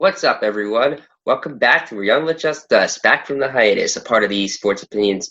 What's up, everyone? Welcome back to We're Young with Just Us, back from the hiatus, a part of the Sports Opinions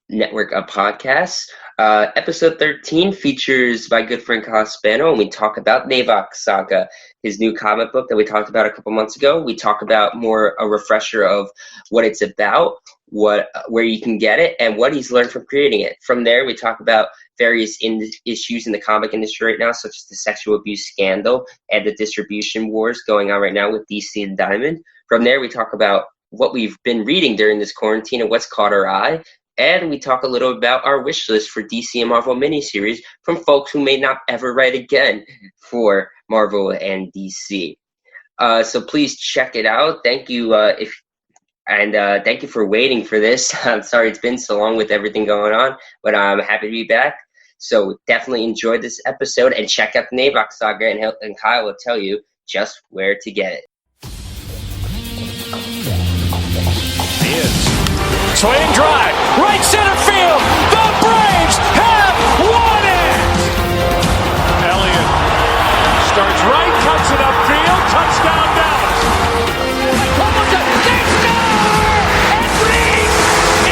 Network of podcasts. Episode 13 features my good friend Spano, and we talk about Naevok Saga, his new comic book that we talked about a couple months ago. We talk about a refresher of what it's about, where you can get it, and what he's learned from creating it. From there, we talk about various issues in the comic industry right now, such as the sexual abuse scandal and the distribution wars going on right now with DC and Diamond. From there, we talk about what we've been reading during this quarantine and what's caught our eye. And we talk a little about our wish list for DC and Marvel miniseries from folks who may not ever write again for Marvel and DC. So please check it out. Thank you thank you for waiting for this. I'm sorry it's been so long with everything going on, but I'm happy to be back. So definitely enjoy this episode and check out the Naevok Saga, and Kyle will tell you just where to get it. Swing drive, right center field. The Braves have won it. Elliott starts right, cuts it upfield, touchdown Dallas. They score and Reese,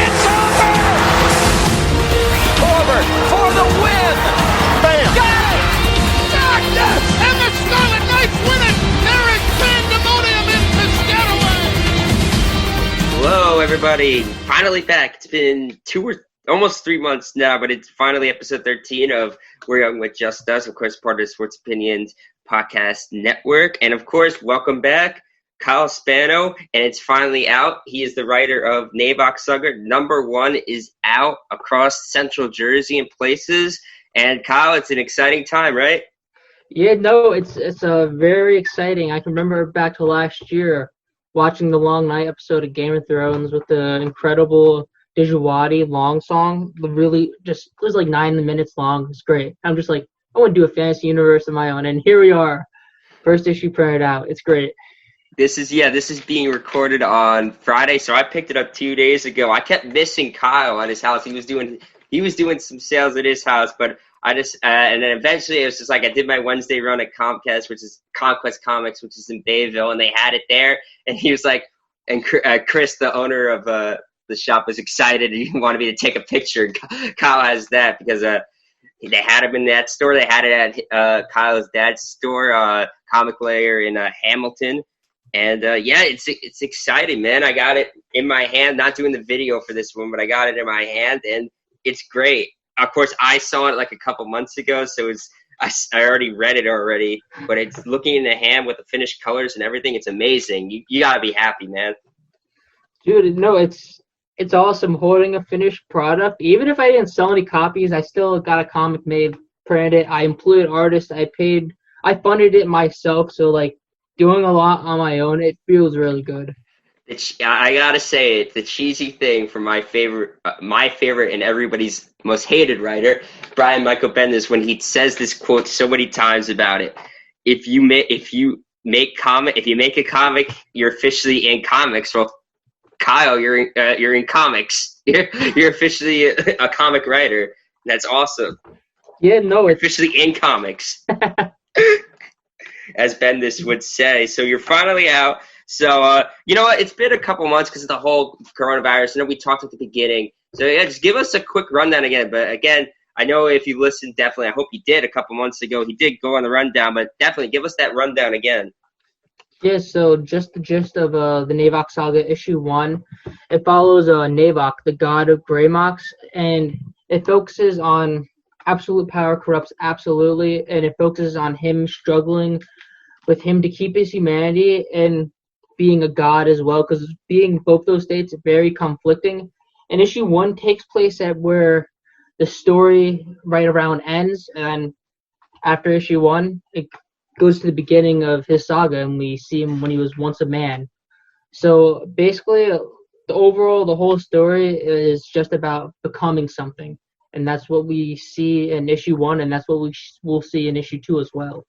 it's over. Corbett for the win. Bam. Got it. Knocked it. And the Scarlet Knights win it. They're in pandemonium in Piscataway. Hello, everybody. Finally back. It's been almost 3 months now, but it's finally episode 13 of We're Young with Just Us, of course, part of the Sports Opinions Podcast Network. And, of course, welcome back, Kyle Spano, and it's finally out. He is the writer of Naevok Saga. #1 is out across central Jersey and places. And, Kyle, it's an exciting time, right? Yeah, no, it's very exciting. I can remember back to last year watching the Long Night episode of Game of Thrones with the incredible Dijawadi long song. It was like 9 minutes long. It's great. I'm just like, I want to do a fantasy universe of my own, and here we are. First issue printed out. It's great. This is being recorded on Friday, so I picked it up 2 days ago. I kept missing Kyle at his house. He was doing some sales at his house, but and then eventually it was just like I did my Wednesday run at Comcast, which is Conquest Comics, which is in Bayville, and they had it there. And he was like, and Chris, the owner of the shop, was excited and he wanted me to take a picture. Kyle has that because they had him in that store. They had it at Kyle's dad's store, Comic Layer in Hamilton. And it's exciting, man. I got it in my hand, not doing the video for this one, but I got it in my hand, and it's great. Of course, I saw it like a couple months ago, so I already read it already. But it's looking in the hand with the finished colors and everything. It's amazing. You gotta be happy, man. Dude, no, it's awesome holding a finished product. Even if I didn't sell any copies, I still got a comic made, printed it. I employed artists. I funded it myself. So like doing a lot on my own, it feels really good. I gotta say, it's the cheesy thing for my favorite and everybody's most hated writer, Brian Michael Bendis, when he says this quote so many times about it. If you make a comic, you're officially in comics. Well, Kyle, you're in comics. You're officially a comic writer. That's awesome. Yeah, no, you're officially in comics, as Bendis would say. So you're finally out. So, you know what? It's been a couple months because of the whole coronavirus. I know we talked at the beginning. So, yeah, just give us a quick rundown again. But, again, I know if you listened, definitely, I hope you did a couple months ago. He did go on the rundown, but definitely give us that rundown again. Yeah, so just the gist of the Naevok Saga issue 1. It follows Naevok, the god of Greymox, and it focuses on absolute power corrupts absolutely, and it focuses on him struggling with him to keep his humanity and being a god as well, because being both those states very conflicting. And issue 1 takes place at where the story right around ends, and after issue 1, it goes to the beginning of his saga, and we see him when he was once a man. So basically, the whole story is just about becoming something, and that's what we see in issue 1, and that's what we'll see in issue 2 as well.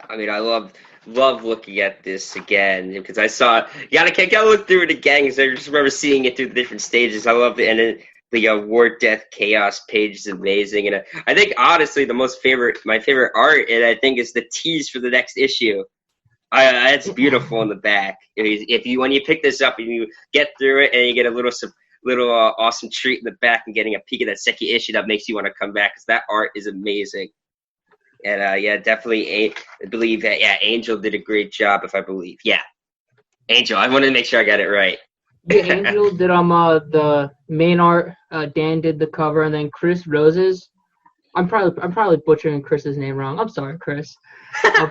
I mean, I love looking at this again because I saw you gotta look through it again because I just remember seeing it through the different stages. I love it, and then the War, Death, Chaos page is amazing, and I think honestly my favorite art, and I think is the tease for the next issue. It's beautiful in the back. If you when you pick this up and you get through it and you get a little awesome treat in the back and getting a peek of that second issue, that makes you want to come back because that art is amazing. And definitely, I believe that Angel did a great job. If I believe, Angel. I wanted to make sure I got it right. Yeah, Angel did the main art. Dan did the cover, and then Chris Roses. I'm probably butchering Chris's name wrong. I'm sorry, Chris.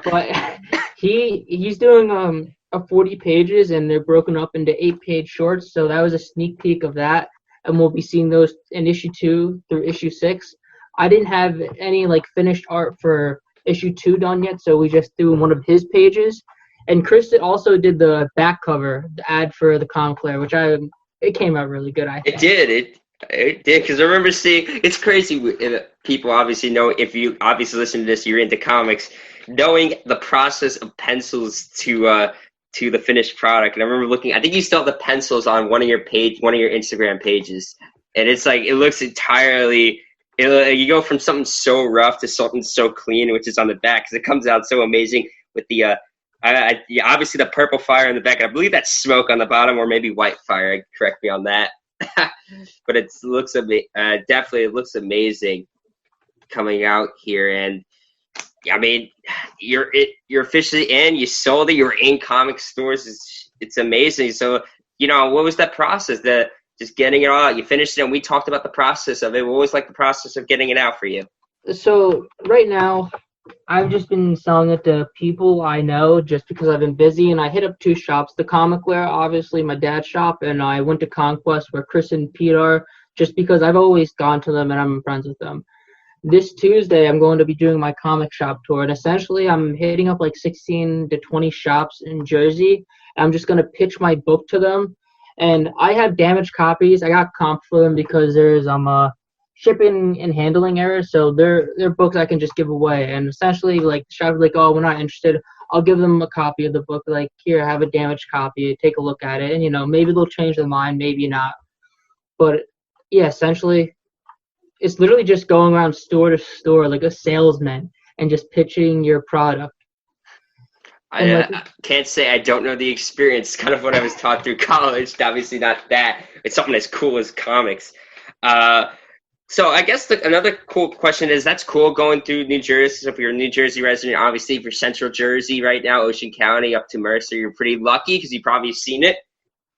But he's doing 40 pages, and they're broken up into 8-page shorts. So that was a sneak peek of that, and we'll be seeing those in issue 2 through issue 6. I didn't have any finished art for issue 2 done yet, so we just threw one of his pages. And Chris also did the back cover, the ad for the comic layer, which it came out really good. I think. It did. It did, because I remember seeing, it's crazy, people obviously know, if you obviously listen to this, you're into comics, knowing the process of pencils to the finished product. And I remember looking, I think you still have the pencils on one of your Instagram pages, and it's it looks entirely, you go from something so rough to something so clean, which is on the back, because it comes out so amazing with the, obviously the purple fire in the back, and I believe that's smoke on the bottom, or maybe white fire, correct me on that. But it looks definitely it looks amazing coming out here, and I mean you're officially in. You sold it. You were in comic stores. It's amazing. So what was that process? Just getting it all out. You finished it, and we talked about the process of it. What was the process of getting it out for you? So right now, I've just been selling it to people I know just because I've been busy, and I hit up 2 shops, the Comic Lair, obviously my dad's shop, and I went to Conquest where Chris and Pete are, just because I've always gone to them and I'm friends with them. This Tuesday, I'm going to be doing my comic shop tour, and essentially I'm hitting up 16 to 20 shops in Jersey, and I'm just going to pitch my book to them, and I have damaged copies. I got comp for them because there's shipping and handling errors, so they're books I can just give away. And essentially, the shop is oh, we're not interested. I'll give them a copy of the book. Here, have a damaged copy. Take a look at it, and maybe they'll change their mind, maybe not. But yeah, essentially, it's literally just going around store to store like a salesman and just pitching your product. I can't say I don't know the experience. It's kind of what I was taught through college. Obviously, not that. It's something as cool as comics. So I guess another cool question is, that's cool going through New Jersey. So if you're a New Jersey resident, obviously if you're Central Jersey right now, Ocean County up to Mercer, you're pretty lucky because you've probably seen it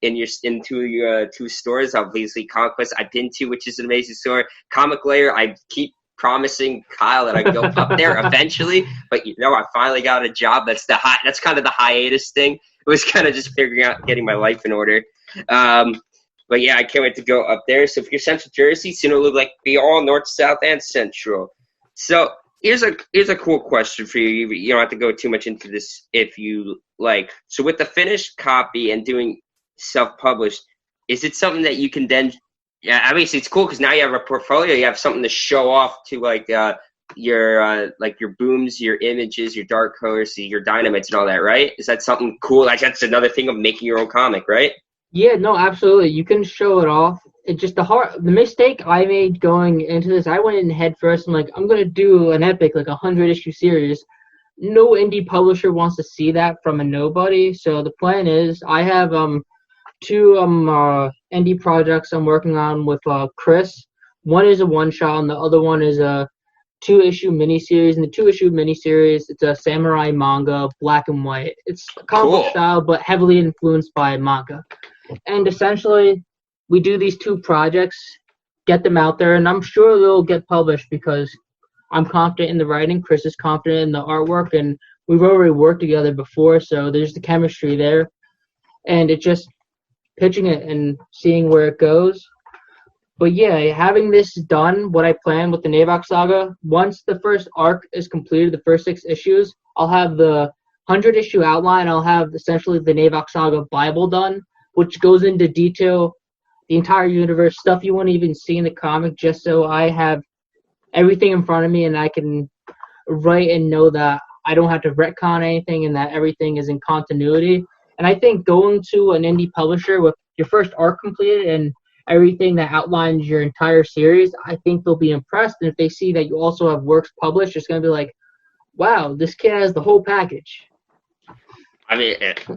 in your 2 stores. Obviously Conquest I've been to, which is an amazing store. Comic Layer, I keep promising Kyle that I can go up there eventually, but I finally got a job. That's kind of the hiatus thing. It was kind of just figuring out getting my life in order. But yeah, I can't wait to go up there. So if you're Central Jersey, soon it'll be all North, South, and Central. So here's a cool question for you. You don't have to go too much into this if you like. So with the finished copy and doing self-published, is it something that you can then? Yeah, obviously it's cool because now you have a portfolio. You have something to show off to your booms, your images, your dark horse, your dynamites, and all that, right? Is that something cool? That's another thing of making your own comic, right? Yeah, no, absolutely. You can show it off. It's just the mistake I made going into this. I went in head first. I'm I'm gonna do an epic 100-issue series. No indie publisher wants to see that from a nobody. So the plan is I have 2 indie projects I'm working on with Chris. One is a one-shot, and the other one is a 2-issue miniseries. And the 2-issue miniseries, it's a samurai manga, black and white. It's comic book style, but heavily influenced by manga. And essentially, we do these 2 projects, get them out there, and I'm sure they'll get published because I'm confident in the writing, Chris is confident in the artwork, and we've already worked together before, so there's the chemistry there. And it's just pitching it and seeing where it goes. But yeah, having this done, what I plan with the Naevok Saga, once the first arc is completed, the first 6 issues, I'll have the 100-issue outline. I'll have essentially the Naevok Saga Bible done, which goes into detail, the entire universe, stuff you won't even see in the comic, just so I have everything in front of me and I can write and know that I don't have to retcon anything and that everything is in continuity. And I think going to an indie publisher with your first arc completed and everything that outlines your entire series, I think they'll be impressed. And if they see that you also have works published, it's going to be wow, this kid has the whole package. I mean,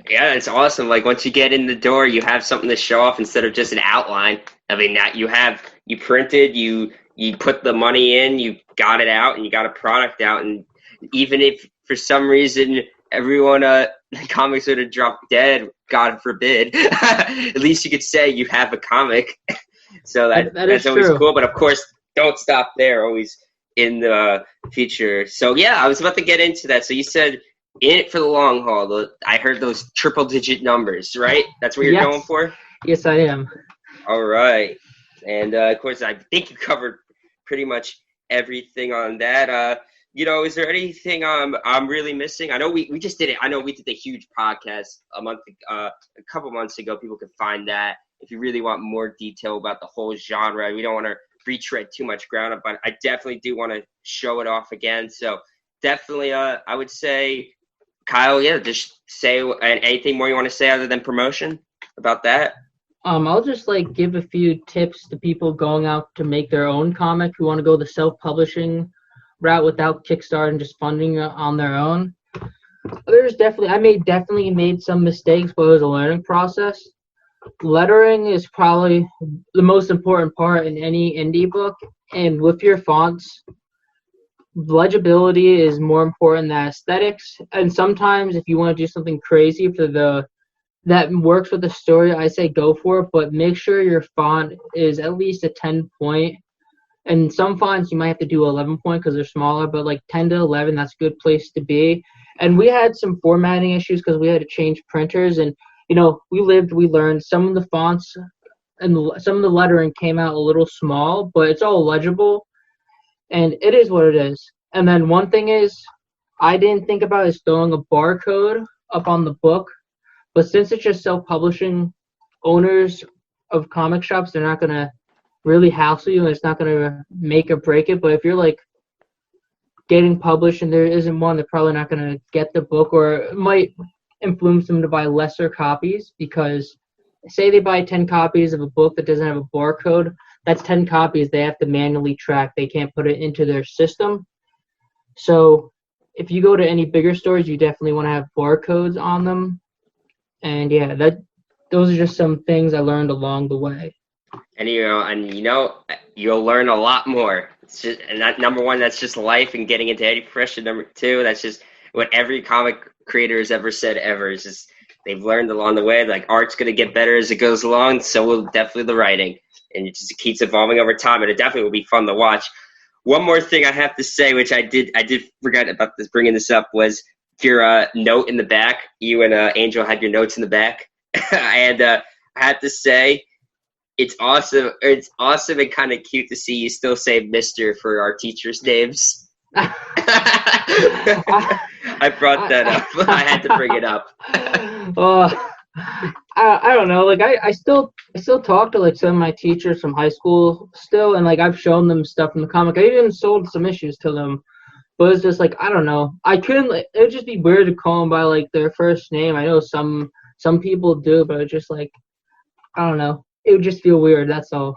yeah, it's awesome. Like once you get in the door, you have something to show off instead of just an outline. I mean, that you printed, you put the money in, you got it out, and you got a product out. And even if for some reason everyone the comics would have dropped dead, God forbid, at least you could say you have a comic. So that's always true. cool. But of course, don't stop there. Always in the future. So yeah, I was about to get into that. So you said in it for the long haul. I heard those triple-digit numbers, right? That's what you're going for? Yes, I am. All right. And, of course, I think you covered pretty much everything on that. Is there anything I'm really missing? I know we just did it. I know we did a huge podcast a couple months ago. People can find that if you really want more detail about the whole genre. We don't want to retread too much ground, but I definitely do want to show it off again. So definitely, I would say, Kyle, yeah, just say anything more you want to say other than promotion about that. I'll just give a few tips to people going out to make their own comic who want to go the self-publishing route without Kickstarter and just funding it on their own. I definitely made some mistakes, but it was a learning process. Lettering is probably the most important part in any indie book, and with your fonts, legibility is more important than aesthetics. And sometimes if you want to do something crazy that works with the story, I say go for it, but make sure your font is at least a 10 point. And some fonts you might have to do 11 point because they're smaller, but 10 to 11, that's a good place to be. And we had some formatting issues because we had to change printers, and we learned. Some of the fonts and some of the lettering came out a little small, but it's all legible, and it is what it is. And then one thing is I didn't think about is throwing a barcode up on the book. But since it's just self-publishing, owners of comic shops, they're not going to really hassle you, and it's not going to make or break it. But if you're getting published and there isn't one, they're probably not going to get the book, or it might influence them to buy lesser copies, because say they buy 10 copies of a book that doesn't have a barcode, that's 10 copies they have to manually track. They can't put it into their system. So if you go to any bigger stores, you definitely want to have barcodes on them. And yeah, those are just some things I learned along the way. And you'll learn a lot more. It's just, and that, number one, that's just life and getting into any profession. Number two, that's just what every comic creator has ever said ever. Is just they've learned along the way. Art's gonna get better as it goes along. So will definitely the writing, and it just keeps evolving over time. And it definitely will be fun to watch. One more thing I have to say, which I did forget about this, bringing this up, was your note in the back. You and Angel had your notes in the back, and I had to say, it's awesome. It's awesome and kind of cute to see you still say "Mr." for our teachers' names. I brought that up. I had to bring it up. I don't know. I still talk to some of my teachers from high school still, and I've shown them stuff from the comic. I even sold some issues to them. But it's just I don't know. I couldn't. It would just be weird to call them by their first name. I know some people do, but it's just I don't know. It would just feel weird. That's all.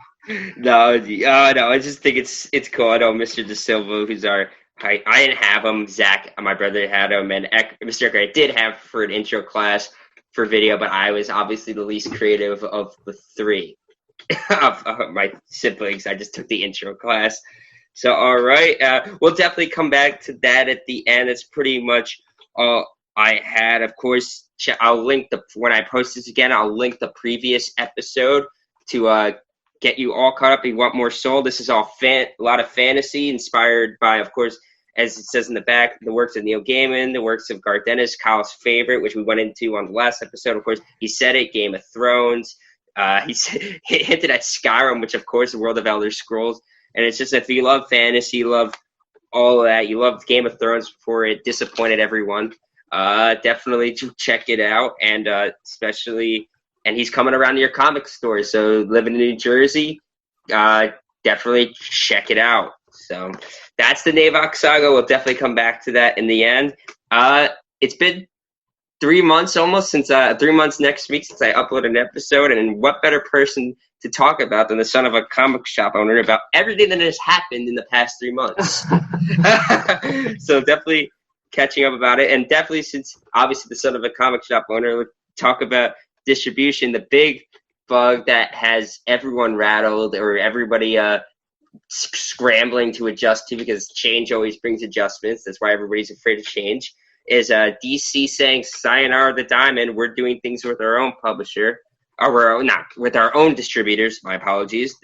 No. I just think it's cool. I know Mr. De Silva, who's I didn't have him. Zach, my brother, had him, and Mr. Ecker I did have for an intro class for video, but I was obviously the least creative of the three of my siblings. I just took the intro class. So, all right, we'll definitely come back to that at the end. It's pretty much all I had. Of course, I'll link when I post this again, I'll link the previous episode to get you all caught up. If you want more soul, this is all a lot of fantasy inspired by, of course, as it says in the back, the works of Neil Gaiman, the works of Garth Ennis, Kyle's favorite, which we went into on the last episode. Of course, he said it, Game of Thrones. He hinted at Skyrim, which, of course, the world of Elder Scrolls. And it's just, if you love fantasy, you love all of that, you loved Game of Thrones before it disappointed everyone, definitely check it out. And especially, and he's coming around to your comic store. So living in New Jersey, definitely check it out. So that's the Naevok Saga. We'll definitely come back to that in the end. It's been 3 months almost 3 months next week since I uploaded an episode, and what better person to talk about than the son of a comic shop owner about everything that has happened in the past 3 months. So definitely catching up about it. And definitely, since obviously the son of a comic shop owner, we'll talk about distribution. The big bug that has everyone rattled, or everybody scrambling to adjust to, because change always brings adjustments. That's why everybody's afraid of change. Is DC saying sayonara the diamond? We're doing things with our own publisher, or we're not with our own distributors. My apologies.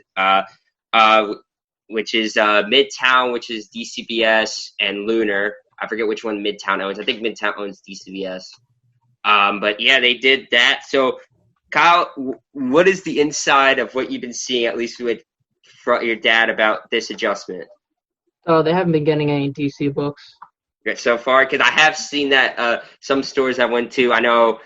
Which is Midtown, which is DCBS, and Lunar. I forget which one Midtown owns. I think Midtown owns DCBS. But yeah, they did that. So, Kyle, what is the inside of what you've been seeing, at least with your dad, about this adjustment? Oh, they haven't been getting any DC books So far, because I have seen that some stores I went to, I know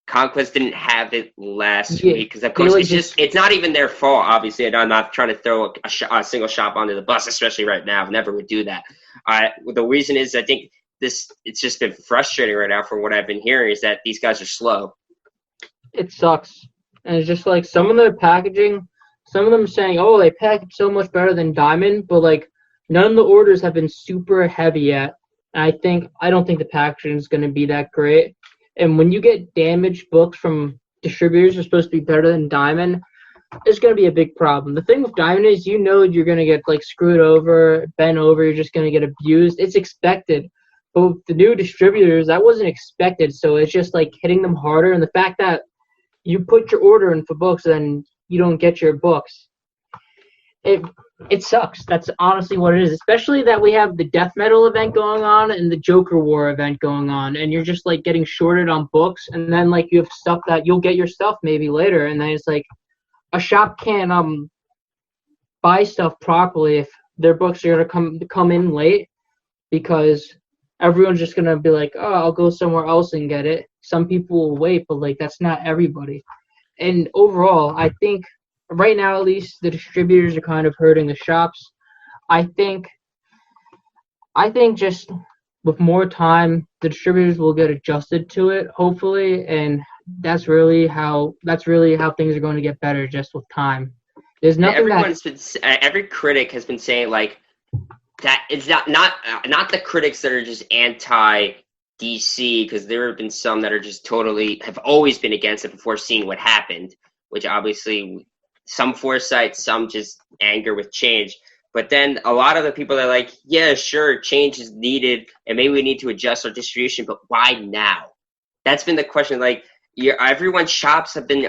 Conquest didn't have it last week, because of course it's not even their fault. Obviously, I'm not trying to throw a single shop under the bus, especially right now. I never would do that. The reason is, I think it's just been frustrating right now from what I've been hearing, is that these guys are slow. It sucks, and it's just like some of their packaging. Some of them are saying, "Oh, they package so much better than Diamond," but like none of the orders have been super heavy yet. And I don't think the packaging is going to be that great. And when you get damaged books from distributors who are supposed to be better than Diamond, it's going to be a big problem. The thing with Diamond is, you're going to get like screwed over, bent over. You're just going to get abused. It's expected. But with the new distributors, that wasn't expected. So it's just like hitting them harder. And the fact that you put your order in for books and you don't get your books, it sucks. That's honestly what it is. Especially that we have the death metal event going on and the Joker War event going on, and you're just like getting shorted on books, and then like you have stuff that you'll get your stuff maybe later, and then it's like a shop can't buy stuff properly if their books are gonna come in late, because everyone's just gonna be like, oh, I'll go somewhere else and get it. Some people will wait, but like that's not everybody. And overall, I think right now, at least, the distributors are kind of hurting the shops. I think just with more time, the distributors will get adjusted to it, hopefully, and that's really how things are going to get better, just with time. There's nothing. Every critic has been saying like that. It's not the critics that are just anti DC, because there have been some that are just totally have always been against it before seeing what happened, which obviously. Some foresight, some just anger with change. But then a lot of the people are like, yeah, sure, change is needed, and maybe we need to adjust our distribution, but why now? That's been the question. Like, everyone's shops have been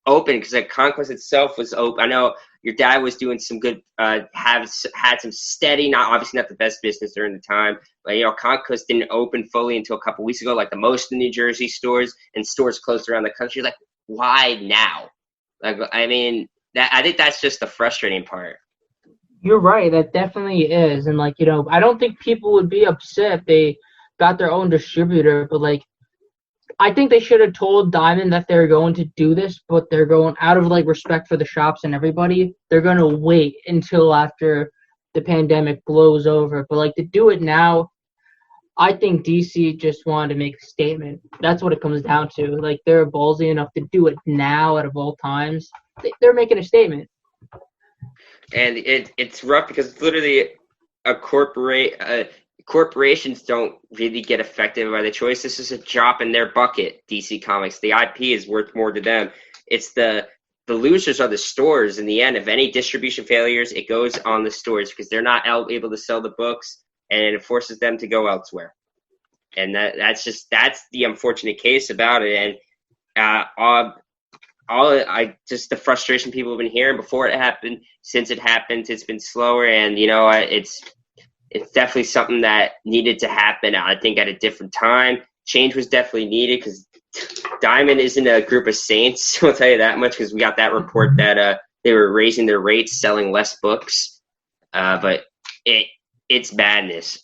open, because like Conquest itself was open. I know your dad was doing some good, had some steady, obviously not the best business during the time, but Conquest didn't open fully until a couple weeks ago, like the most of the New Jersey stores, and stores closed around the country. Like, why now? Like, I mean, I think that's just the frustrating part. You're right. That definitely is. And, like, I don't think people would be upset if they got their own distributor. But, like, I think they should have told Diamond that they're going to do this, but they're going out of, like, respect for the shops and everybody. They're going to wait until after the pandemic blows over. But, like, to do it now, I think DC just wanted to make a statement. That's what it comes down to. Like, they're ballsy enough to do it now out of all times. They're making a statement. And it's rough, because it's literally corporations don't really get affected by the choice. This is a drop in their bucket, DC Comics. The IP is worth more to them. It's the losers are the stores in the end. If any distribution failures, it goes on the stores, because they're not able to sell the books, and it forces them to go elsewhere. And that's the unfortunate case about it. And the frustration people have been hearing before it happened, since it happened, it's been slower. And it's definitely something that needed to happen. I think at a different time, change was definitely needed, because Diamond isn't a group of saints. I'll tell you that much, because we got that report that they were raising their rates, selling less books. But it's madness.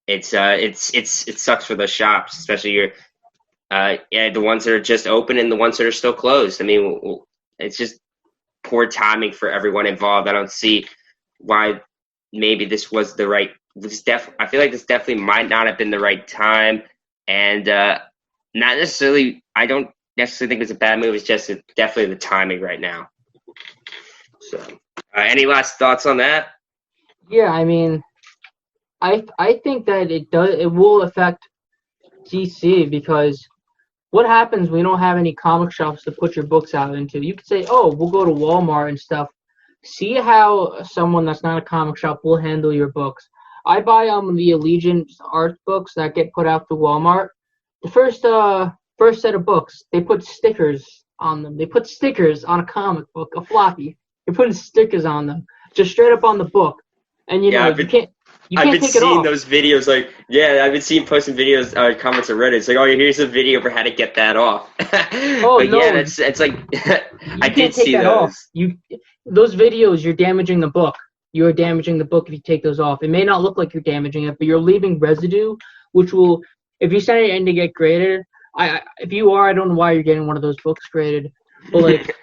It sucks for the shops, especially the ones that are just open and the ones that are still closed. I mean, it's just poor timing for everyone involved. I don't see why maybe this was the right. I feel like this definitely might not have been the right time, and not necessarily. I don't necessarily think it's a bad move. It's just definitely the timing right now. So, any last thoughts on that? Yeah, I mean, I think that it will affect DC because what happens when you don't have any comic shops to put your books out into? You could say, oh, we'll go to Walmart and stuff. See how someone that's not a comic shop will handle your books. I buy the Allegiance art books that get put out to Walmart. The first set of books, they put stickers on them. They put stickers on a comic book, a floppy. They're putting stickers on them, just straight up on the book. And you know, you I've can't been take it seeing off. those videos, like, I've been seeing posting videos, comments on Reddit. It's like, oh, here's a video for how to get that off. Oh But no, yeah, it's like, I you did can't take see that those. off. Those videos, you're damaging the book. You're damaging the book if you take those off. It may not look like you're damaging it, but you're leaving residue, which will, if you send it in to get graded, if you are, I don't know why you're getting one of those books graded, but like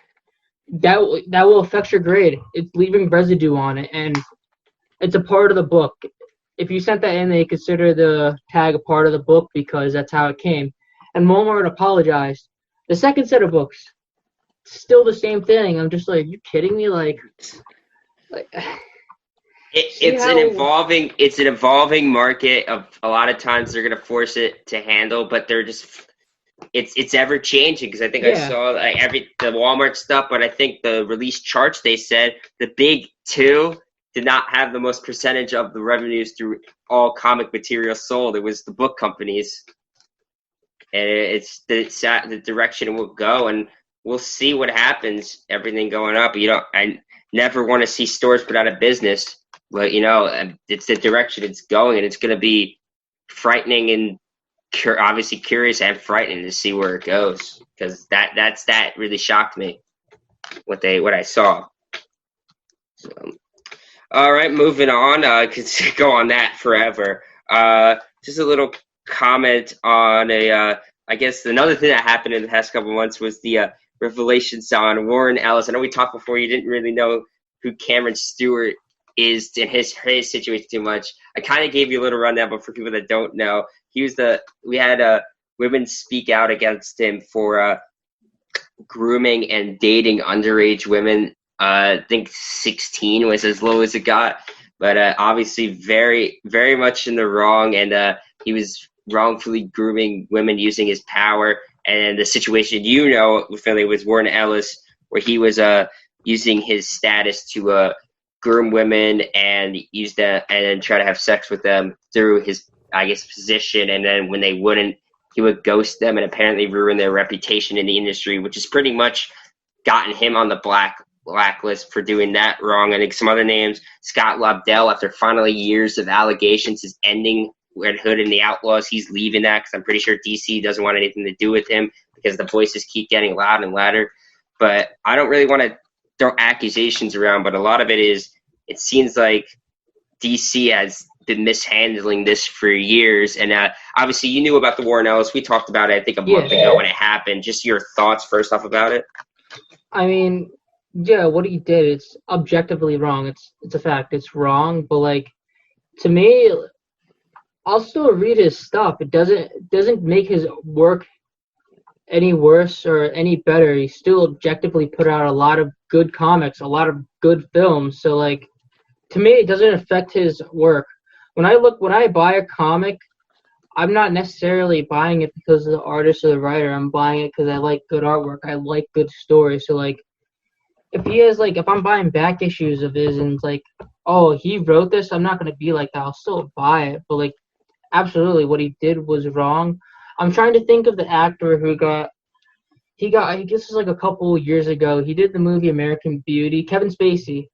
that will affect your grade. It's leaving residue on it, and it's a part of the book. If you sent that in, they consider the tag a part of the book because that's how it came. And Walmart apologized. The second set of books, still the same thing. I'm just like, you kidding me? Like It's an evolving market. Of a lot of times they're gonna force it to handle, but they're just it's ever changing. Because I think I saw like the Walmart stuff, but I think the release charts, they said the big two did not have the most percentage of the revenues through all comic material sold. It was the book companies, and it's the direction it will go, and we'll see what happens. Everything going up, I never want to see stores put out of business, but it's the direction it's going, and it's going to be frightening and obviously curious and frightening to see where it goes, because that really shocked me what I saw. So. All right, moving on. Could go on that forever. Just a little comment on I guess another thing that happened in the past couple of months was the revelations on Warren Ellis. I know we talked before. You didn't really know who Cameron Stewart is in his situation too much. I kind of gave you a little rundown, but for people that don't know, we had women speak out against him for grooming and dating underage women. I think 16 was as low as it got, but obviously very, very much in the wrong, and he was wrongfully grooming women using his power. And the situation familiar with Warren Ellis, where he was using his status to groom women and use that and then try to have sex with them through his, I guess, position, and then when they wouldn't, he would ghost them and apparently ruin their reputation in the industry, which has pretty much gotten him on the blacklist for doing that wrong. I think some other names, Scott Lobdell, after finally years of allegations, is ending Red Hood and the Outlaws. He's leaving that because I'm pretty sure DC doesn't want anything to do with him because the voices keep getting loud and louder. But I don't really want to throw accusations around, but a lot of it seems like DC has been mishandling this for years. And obviously you knew about the Warren Ellis. We talked about it, I think, a month ago when it happened. Just your thoughts first off about it. I mean, yeah, what he did, it's objectively wrong. It's a fact. It's wrong, but like, to me, I'll still read his stuff. It doesn't make his work any worse or any better. He still objectively put out a lot of good comics, a lot of good films. So like, to me, it doesn't affect his work. When I buy a comic, I'm not necessarily buying it because of the artist or the writer. I'm buying it because I like good artwork. I like good stories. So like, if I'm buying back issues of his and it's like, oh, he wrote this, I'm not gonna be like that. I'll still buy it. But like, absolutely, what he did was wrong. I'm trying to think of the actor who I guess it was like a couple years ago. He did the movie American Beauty. Kevin Spacey.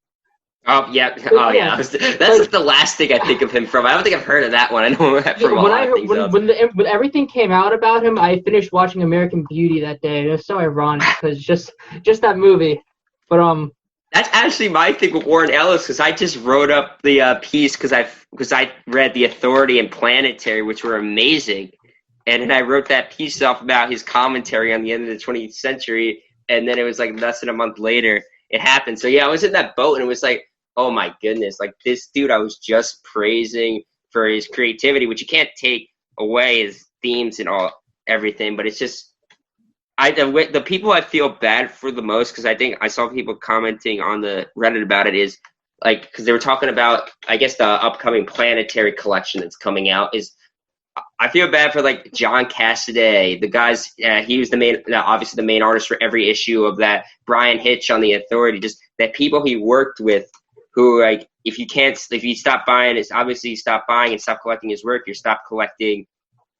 Oh, yeah. Oh, yeah. That's like the last thing I think of him from. I don't think I've heard of that one. I know from a lot of things else. When everything came out about him, I finished watching American Beauty that day. It was so ironic because just that movie. But that's actually my thing with Warren Ellis, because I just wrote up the piece because I read The Authority and Planetary, which were amazing. And then I wrote that piece off about his commentary on the end of the 20th century, and then it was like less than a month later it happened. So yeah, I was in that boat, and it was like, oh my goodness, like this dude I was just praising for his creativity, which you can't take away his themes and everything, but it's just the people I feel bad for the most, because I think I saw people commenting on the Reddit about it, is like, because they were talking about, I guess, the upcoming Planetary collection that's coming out. I feel bad for like John Cassaday, the guys. He was obviously the main artist for every issue of that. Brian Hitch on the Authority, just that people he worked with, who like if you stop buying, it's obviously you stop buying and stop collecting his work. You stop collecting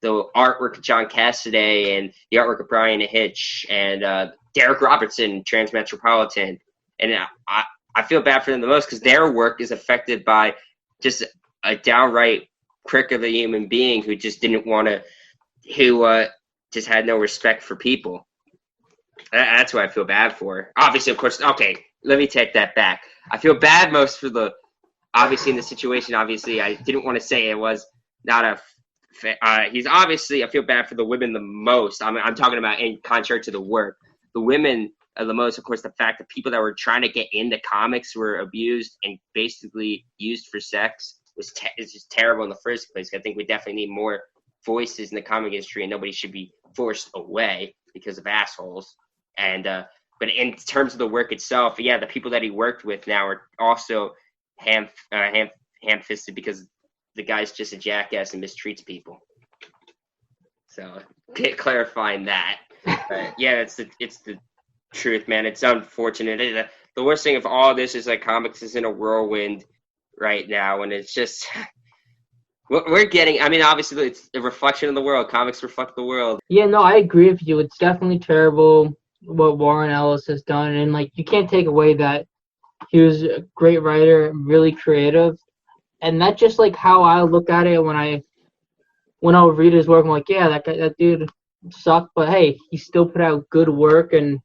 the artwork of John Cassaday and the artwork of Brian Hitch and Derek Robertson, Transmetropolitan, and I feel bad for them the most because their work is affected by just a downright prick of a human being who just didn't want to, who just had no respect for people. That's what I feel bad for. Obviously, of course, okay, let me take that back. I feel bad most for obviously in the situation, obviously, I didn't want to say it was not he's obviously, I feel bad for the women the most. I'm talking about in contrary to the work. The women are the most, of course, the fact that people that were trying to get into comics were abused and basically used for sex. Is just terrible in the first place. I think we definitely need more voices in the comic industry, and nobody should be forced away because of assholes. And but in terms of the work itself, yeah, the people that he worked with now are also ham-fisted because the guy's just a jackass and mistreats people. So clarifying that, yeah, it's the truth, man. It's unfortunate. The worst thing of all this is like comics is in a whirlwind right now, and it's just we're getting, I mean, obviously it's a reflection of the world. Comics reflect the world. Yeah, no, I agree with you. It's definitely terrible what Warren Ellis has done, and like you can't take away that he was a great writer, really creative, and that's just like how I look at it when I read his work. I'm like, yeah, that dude sucked, but hey, he still put out good work, and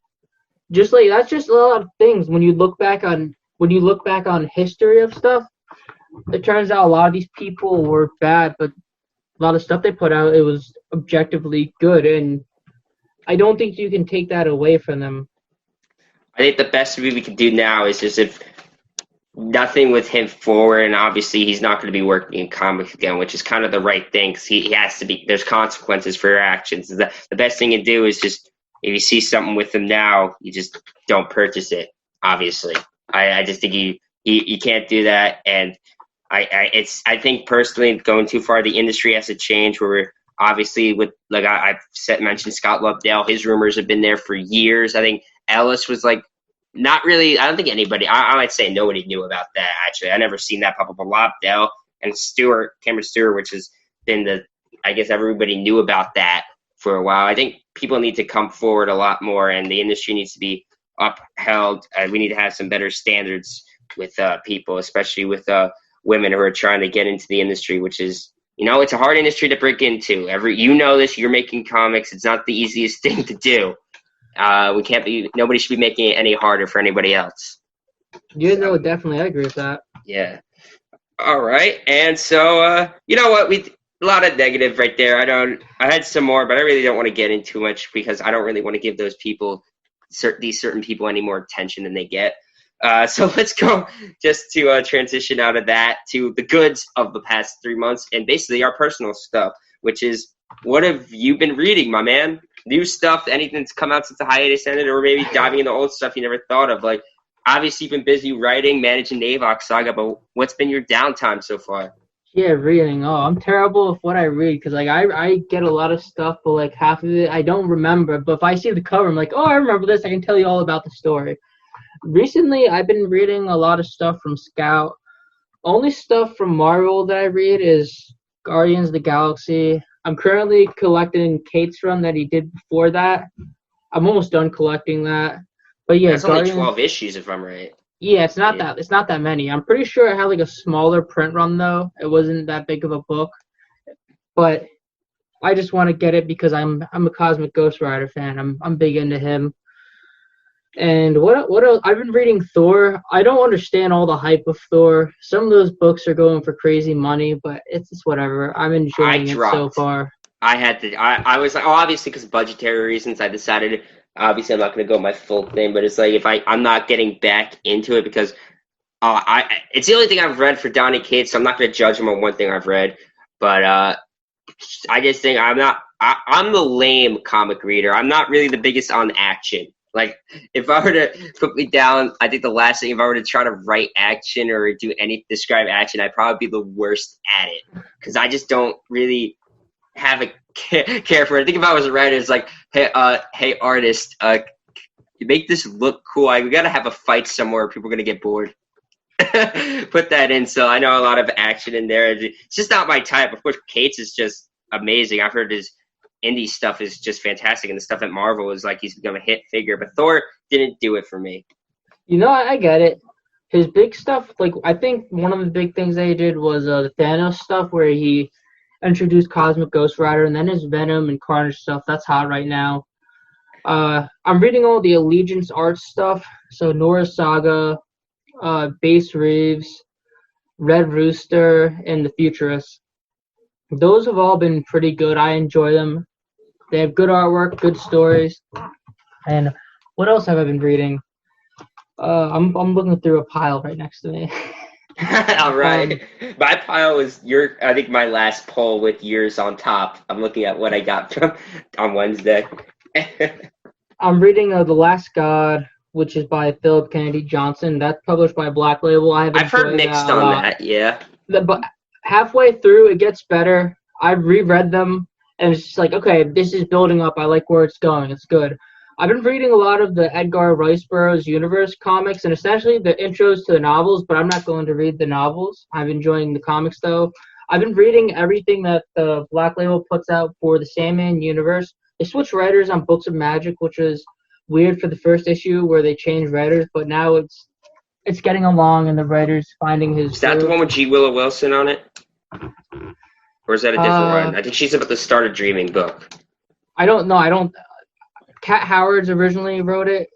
just like that's just a lot of things when you look back on history of stuff. It turns out a lot of these people were bad, but a lot of stuff they put out, it was objectively good, and I don't think you can take that away from them. I think the best we can do now is just if nothing with him forward, and obviously he's not going to be working in comics again, which is kind of the right thing because he has to be. There's consequences for your actions. The best thing to do is just if you see something with him now, you just don't purchase it. Obviously, I just think you can't do that, and I think personally going too far, the industry has to change. Where we're obviously with like I've mentioned Scott Lobdell, his rumors have been there for years. I think Ellis was like not really. I don't think anybody. I might say nobody knew about that. Actually, I never seen that pop up. Lobdell and Cameron Stewart, which has been I guess everybody knew about that for a while. I think people need to come forward a lot more, and the industry needs to be upheld. We need to have some better standards with people, especially with women who are trying to get into the industry, which is, it's a hard industry to break into. This, you're making comics. It's not the easiest thing to do. Nobody should be making it any harder for anybody else. Yeah, no, definitely. I agree with that. Yeah. All right. And so, you know what? A lot of negative right there. I had some more, but I really don't want to get into much because I don't really want to give these certain people any more attention than they get. So let's go just to transition out of that to the goods of the past 3 months and basically our personal stuff, which is what have you been reading, my man? New stuff, anything that's come out since the hiatus ended, or maybe diving into old stuff you never thought of. Like, obviously you've been busy writing, managing Naevok Saga, but what's been your downtime so far? Yeah, reading. Oh, I'm terrible with what I read because like I get a lot of stuff, but like half of it I don't remember. But if I see the cover, I'm like, oh, I remember this. I can tell you all about the story. Recently, I've been reading a lot of stuff from Scout. Only stuff from Marvel that I read is Guardians of the Galaxy. I'm currently collecting Kate's run that he did before that. I'm almost done collecting that. But yeah, it's only 12 issues if I'm right. Yeah, it's not that many. I'm pretty sure it had like a smaller print run though. It wasn't that big of a book. But I just want to get it because I'm a Cosmic Ghost Rider fan. I'm big into him. And what else? I've been reading Thor. I don't understand all the hype of Thor. Some of those books are going for crazy money, but it's just whatever. I'm enjoying it so far. I was like, obviously because of budgetary reasons, I decided, obviously I'm not going to go my full thing, but it's like if I'm not getting back into it because it's the only thing I've read for Donny Cates, so I'm not going to judge him on one thing I've read, but I just think I'm the lame comic reader. I'm not really the biggest on action. Like, if I were to put me down, I think the last thing, if I were to try to write action or describe action, I'd probably be the worst at it. Because I just don't really have a care for it. I think if I was a writer, it's like, hey artist, you make this look cool. We got to have a fight somewhere. People are going to get bored. Put that in. So I know a lot of action in there. It's just not my type. Of course, Cates is just amazing. I've heard his indie stuff is just fantastic, and the stuff at Marvel is like he's become a hit figure. But Thor didn't do it for me. I get it. His big stuff, like I think one of the big things that he did was the Thanos stuff, where he introduced Cosmic Ghost Rider, and then his Venom and Carnage stuff. That's hot right now. I'm reading all the Allegiance art stuff. So Nora's Saga, Base Reeves, Red Rooster, and the Futurists. Those have all been pretty good. I enjoy them. They have good artwork, good stories. And what else have I been reading? I'm looking through a pile right next to me. All right. My pile is I think my last poll with yours on top. I'm looking at what I got from on Wednesday. I'm reading The Last God, which is by Philip Kennedy Johnson. That's published by Black Label. I've heard mixed on that, yeah. But halfway through, it gets better. I've reread them, and it's just like, okay, this is building up. I like where it's going. It's good. I've been reading a lot of the Edgar Rice Burroughs universe comics, and essentially the intros to the novels, but I'm not going to read the novels. I'm enjoying the comics, though. I've been reading everything that the Black Label puts out for the Sandman universe. They switched writers on Books of Magic, which was weird for the first issue where they changed writers, but now it's getting along, and the writer's finding his... Is that the one with G. Willow Wilson on it? Or is that a different one? I think she's about to start a Dreaming book. I don't know. Cat Howard's originally wrote it,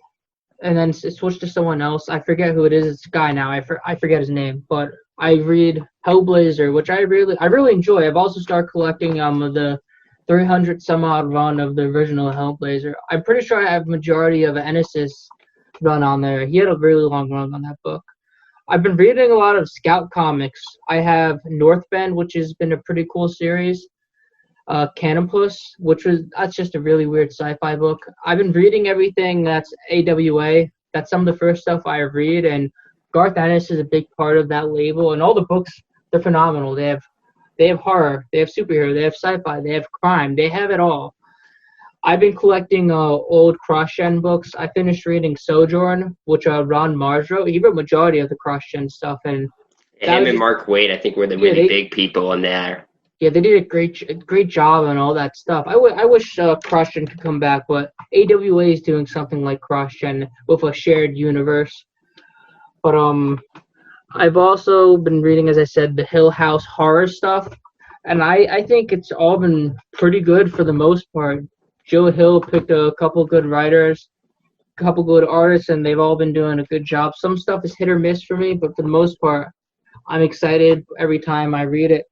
and then it switched to someone else. I forget who it is. It's a guy now. I forget his name. But I read Hellblazer, which I really enjoy. I've also started collecting the 300 some odd run of the original Hellblazer. I'm pretty sure I have majority of Ennis's run on there. He had a really long run on that book. I've been reading a lot of Scout comics. I have Northbend, which has been a pretty cool series. Canopus, that's just a really weird sci-fi book. I've been reading everything that's AWA. That's some of the first stuff I read, and Garth Ennis is a big part of that label. And all the books, they're phenomenal. They have horror, they have superhero, they have sci-fi, they have crime, they have it all. I've been collecting old cross-gen books. I finished reading Sojourn, which Ron Mars wrote. He wrote majority of the cross-gen stuff, and him and Mark Waid, I think, were the really big people in there. Yeah, they did a great job on all that stuff. I wish CrossGen could come back, but AWA is doing something like CrossGen with a shared universe. But I've also been reading, as I said, the Hill House horror stuff, and I think it's all been pretty good for the most part. Joe Hill picked a couple good writers, a couple good artists, and they've all been doing a good job. Some stuff is hit or miss for me, but for the most part, I'm excited every time I read it.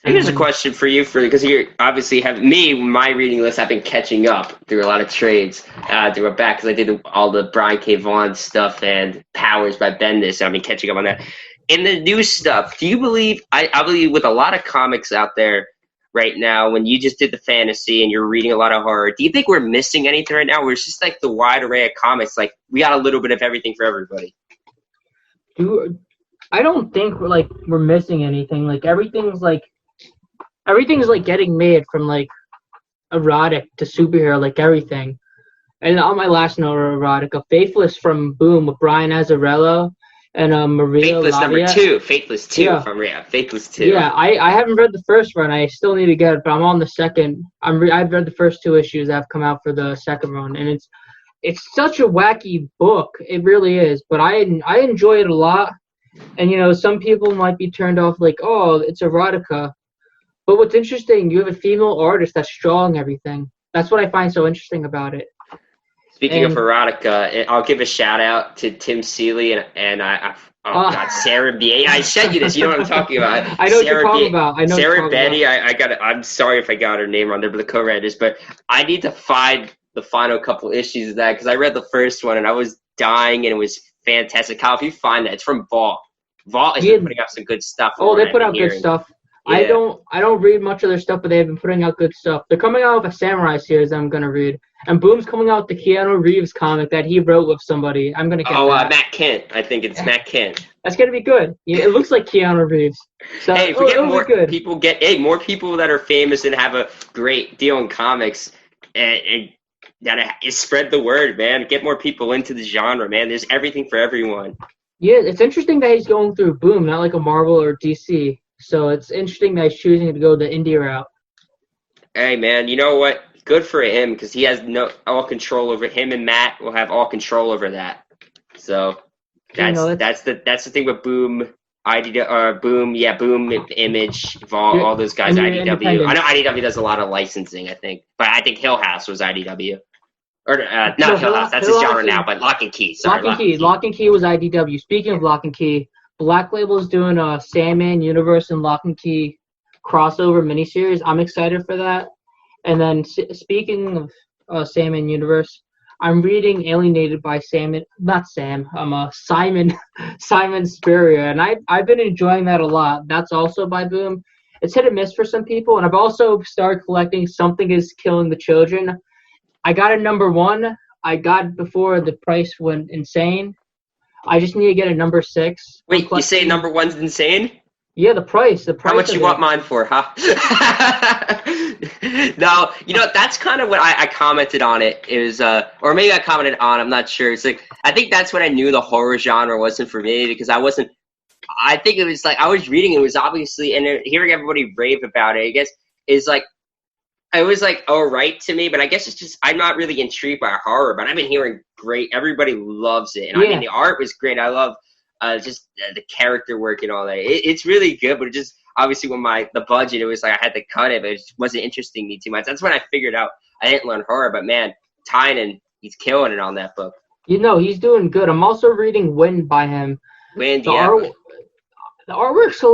Here's a question for you, because you obviously have my reading list. I've been catching up through a lot of trades through a back because I did all the Brian K. Vaughan stuff and Powers by Bendis, and I've been catching up on that. In the new stuff, do you believe? I believe with a lot of comics out there right now, when you just did the fantasy and you're reading a lot of horror, do you think we're missing anything right now? Where it's just like the wide array of comics, like we got a little bit of everything for everybody. I don't think we're missing anything. Everything's getting made, from erotic to superhero, everything. And on my last note of erotica, Faithless from Boom with Brian Azzarello and Maria Faithless Lavia. number 2. Faithless 2 Yeah. Faithless 2. Yeah, I haven't read the first run. I still need to get it, but I'm on the second. I've read the first 2 issues that have come out for the second run, and it's such a wacky book. It really is, but I enjoy it a lot. And some people might be turned off, oh, it's erotica. But what's interesting, you have a female artist that's drawing everything. That's what I find so interesting about it. Speaking of erotica, I'll give a shout out to Tim Seeley and Sarah B. I sent you this. You know what I'm talking about. I know what you're talking about. I know Sarah Betty. I'm sorry if I got her name wrong there, but the co-writers. But I need to find the final couple issues of that because I read the first one and I was dying and it was fantastic. Kyle, if you find that, it's from Vault. Vault has been putting out some good stuff. Oh, they put out good stuff. Yeah. I don't read much of their stuff, but they've been putting out good stuff. They're coming out with a samurai series that I'm gonna read. And Boom's coming out with the Keanu Reeves comic that he wrote with somebody. I'm gonna get that. Matt Kent. I think it's Matt Kent. That's gonna be good. Yeah, it looks like Keanu Reeves. So Hey, if we get more good. people, more people that are famous and have a great deal in comics, and that spread the word, man. Get more people into the genre, man. There's everything for everyone. Yeah, it's interesting that he's going through Boom, not like a Marvel or DC. So it's interesting that he's choosing to go the indie route. Hey, man, you know what? Good for him, because he has all control over him, and Matt will have all control over that. So that's the thing with Boom, Boom, Image, all those guys, IDW. I know IDW does a lot of licensing, I think, but I think Hill House was IDW. Or not Hill House, that's his genre now, but Lock and Key. Sorry, Lock and Key was IDW. Speaking of Lock and Key, Black Label is doing a Sandman Universe and Lock and Key crossover miniseries. I'm excited for that. And then speaking of Sandman Universe, I'm reading Alienated by Simon Spurrier, and I've been enjoying that a lot. That's also by Boom. It's hit and miss for some people, and I've also started collecting Something Is Killing the Children. I got a number 1. I got before the price went insane. I just need to get a number 6. Wait, you say number 1's insane? Yeah, the price. How much you want mine for, huh? No, that's kind of what I commented on it. It was, or maybe I commented on, I'm not sure. It's like, I think that's when I knew the horror genre wasn't for me, because I think it was like, I was reading, it was obviously, and hearing everybody rave about it, I guess, is like, it was like all right to me, but I guess it's just I'm not really intrigued by horror. But I've been hearing great. Everybody loves it, and I mean the art was great. I love just the character work and all that. It's really good, but it just obviously when the budget, it was like I had to cut it, but it just wasn't interesting me too much. That's when I figured out I didn't learn horror. But man, Tynan, he's killing it on that book. He's doing good. I'm also reading Wind by him. Wind, yeah. The artwork's a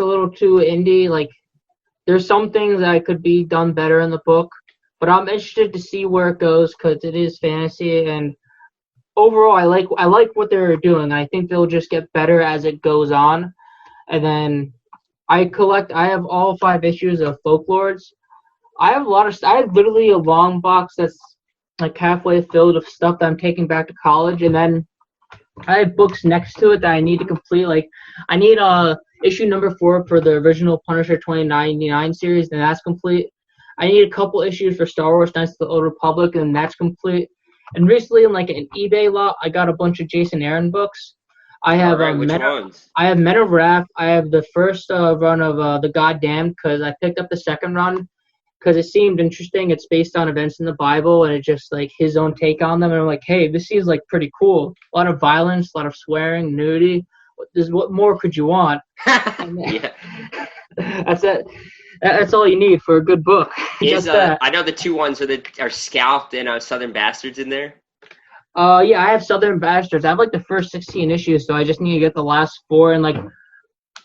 little too indie. Like, there's some things that could be done better in the book, but I'm interested to see where it goes because it is fantasy, and overall, I like what they're doing. I think they'll just get better as it goes on. And then I have all 5 issues of Folklords. I have literally a long box that's like halfway filled of stuff that I'm taking back to college, and then I have books next to it that I need to complete. Like, I need issue number 4 for the original Punisher 2099 series, and that's complete. I need a couple issues for Star Wars Knights of the Old Republic, and that's complete. And recently, in like an eBay lot, I got a bunch of Jason Aaron books. I have which ones? I have Men of Wrath. I have the first run of The Goddamned, because I picked up the second run because it seemed interesting. It's based on events in the Bible, and it's just like his own take on them. And I'm like, hey, this seems like pretty cool. A lot of violence, a lot of swearing, nudity. What more could you want? Yeah. That's it. That's all you need for a good book. I know the 2 ones are Scalped and Southern Bastards in there. Yeah, I have Southern Bastards. I have like the first 16 issues, so I just need to get the last 4. And like,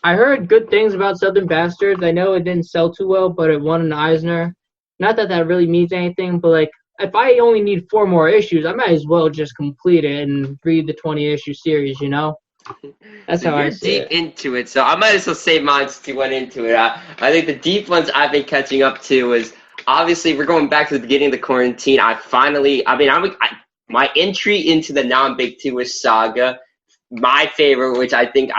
I heard good things about Southern Bastards. I know it didn't sell too well, but it won an Eisner. Not that that really means anything, but like, if I only need 4 more issues, I might as well just complete it and read the 20-issue series, That's how I see it. Deep into it, so I might as well say mine since you went into it. I think the deep ones I've been catching up to is, obviously, we're going back to the beginning of the quarantine. My entry into the non-big 2 was Saga. My favorite, which I think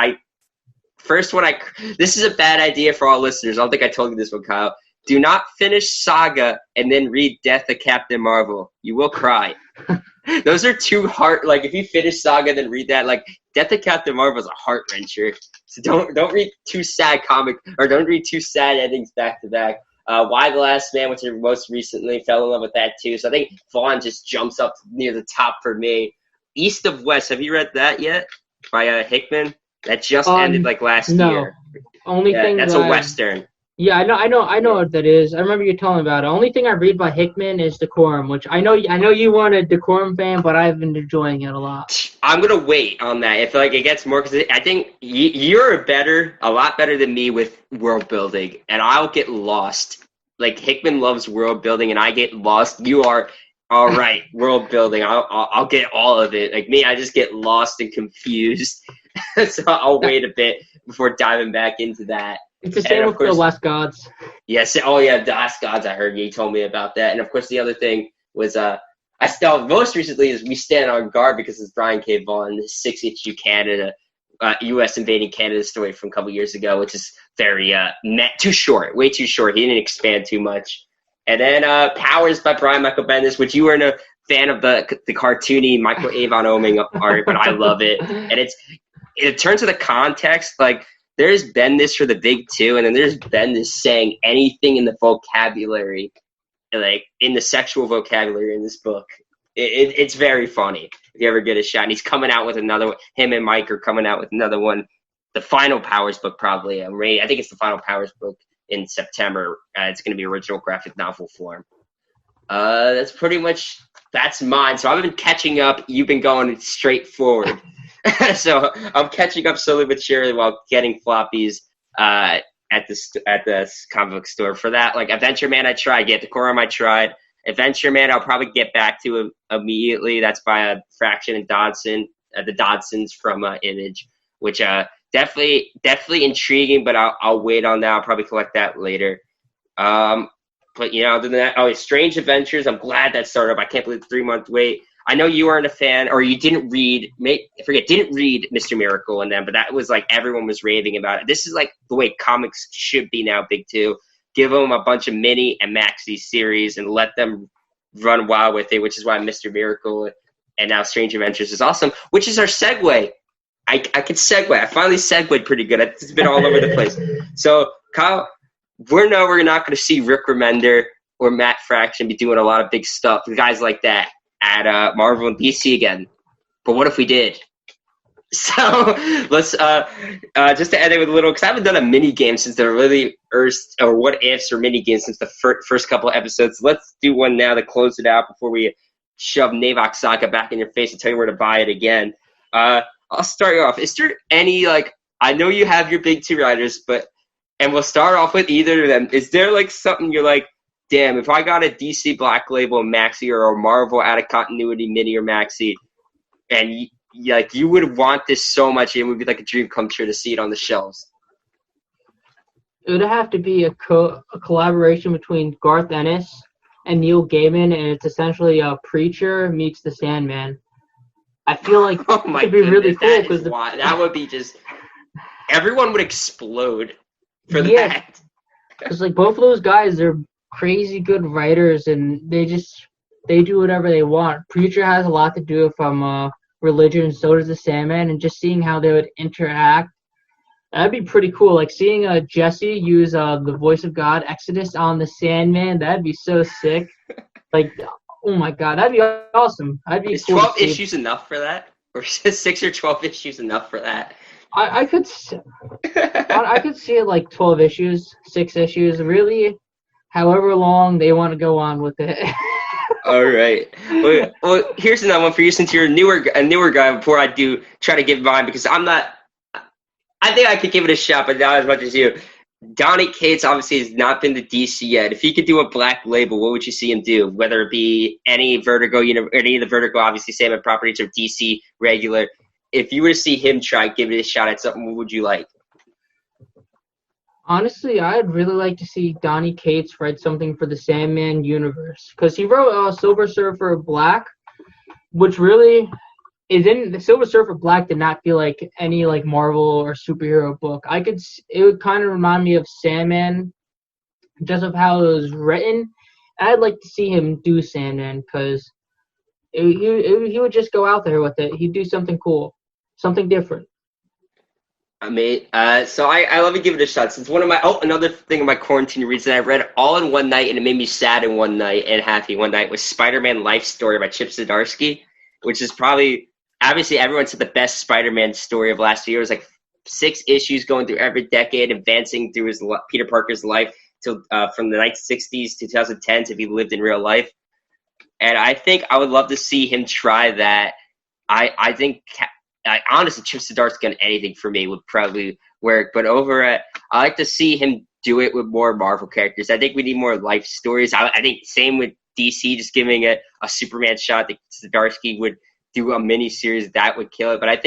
this is a bad idea for all listeners. I don't think I told you this one, Kyle. Do not finish Saga and then read Death of Captain Marvel. You will cry. Those are too if you finish Saga then read that, like, Death of Captain Marvel is a heart wrencher. So don't read 2 sad don't read 2 sad endings back to back. Why the Last Man, which I most recently fell in love with that too. So I think Vaughn just jumps up near the top for me. East of West, have you read that yet? By Hickman? That just ended like last year. That's a Western. Yeah, I know what that is. I remember you telling me about it. Only thing I read by Hickman is Decorum, which I know you weren't a Decorum fan, but I've been enjoying it a lot. I'm gonna wait on that. If like it gets more, because I think you're a lot better than me with world building, and I'll get lost. Like Hickman loves world building, and I get lost. You are all right, world building. I'll get all of it. Like me, I just get lost and confused. So I'll wait a bit before diving back into that. It's the And same of with the course, Last Gods. yes, oh yeah, the Last Gods. I heard you told me about that. And of course, the other thing was I still most recently is We Stand on Guard because it's Brian K. Vaughan, the 6-issue Canada, U.S. invading Canada story from a couple years ago, which is very too short, way too short. He didn't expand too much. And then Powers by Brian Michael Bendis, which you weren't a fan of the cartoony Michael Avon Oming art, but I love it. And in terms of the context, like there's Bendis for the big two, and then there's Bendis saying anything in the vocabulary, like in the sexual vocabulary in this book. It's very funny if you ever get a shot. And he's coming out with another one. Him and Mike are coming out with another one. The final Powers book, probably. I think it's the final Powers book in September. It's going to be original graphic novel form. That's mine. So I've been catching up. You've been going straight forward. So I'm catching up slowly but surely while getting floppies at the comic book store. For that, like Adventure Man, I tried. Get the Quorum, I tried. Adventure Man, I'll probably get back to immediately. That's by Fraction and Dodson, the Dodsons from Image, which definitely intriguing. But I'll wait on that. I'll probably collect that later. But other than that, Strange Adventures. I'm glad that started up. I can't believe the 3-month wait. I know you weren't a fan, or you didn't read. Didn't read Mr. Miracle and them, but that was like everyone was raving about it. This is like the way comics should be now. Big two, give them a bunch of mini and maxi series and let them run wild with it. Which is why Mr. Miracle and now Strange Adventures is awesome. Which is our segue. I could segue. I finally segued pretty good. It's been all over the place. So Kyle, we're not going to see Rick Remender or Matt Fraction be doing a lot of big stuff. Guys like that at Marvel and DC again. But what if we did? So let's just to end it with a little, because I haven't done a mini game since the really or what ifs or mini games since the first couple of episodes. Let's do one now to close it out before we shove Naevok Saga back in your face and tell you where to buy it again. I'll start you off. Is there any I know you have your big two writers, and we'll start off with either of them. Is there something you're like, damn, if I got a DC Black Label maxi or a Marvel out of continuity mini or maxi, and you would want this so much, it would be like a dream come true to see it on the shelves? It would have to be a collaboration between Garth Ennis and Neil Gaiman, and it's essentially a Preacher meets the Sandman. I feel like oh my it would be really cool because that would be just everyone would explode for that. Because both of those guys, they're crazy good writers, and they do whatever they want. Preacher has a lot to do with religion, and so does the Sandman, and just seeing how they would interact, that'd be pretty cool. Like seeing Jesse use the voice of God Exodus on the Sandman, that'd be so sick. Oh my god, that'd be awesome. That'd be Is cool 12 issues enough for that, or is 6 or 12 issues enough for that? I could see it 12 issues, 6 issues, really, however long they want to go on with it. All right. Well, here's another one for you since you're a newer guy. Before I do try to give mine, because I'm not. I think I could give it a shot, but not as much as you. Donny Cates obviously has not been to DC yet. If he could do a Black Label, what would you see him do? Whether it be any Vertigo, any of the Vertigo, obviously Sandman properties, or DC regular. If you were to see him try, give it a shot at something, what would you like? Honestly, I'd really like to see Donny Cates write something for the Sandman universe, because he wrote Silver Surfer Black, which really the Silver Surfer Black did not feel like any Marvel or superhero book. It would kind of remind me of Sandman, just of how it was written. I'd like to see him do Sandman, because he would just go out there with it. He'd do something cool, something different. I mean, so I love to give it a shot. Since another thing in my quarantine reads that I read all in one night and it made me sad in one night and happy one night was Spider-Man Life Story by Chip Zdarsky, which is probably, obviously everyone said the best Spider-Man story of last year. It was 6 issues going through every decade, advancing through his Peter Parker's life to from the 1960s to 2010 if he lived in real life. And I think I would love to see him try that. I think honestly, Chip Zdarsky on anything for me would probably work. But I like to see him do it with more Marvel characters. I think we need more life stories. I think same with DC, just giving it a Superman shot that Zdarsky would do a mini series that would kill it. But I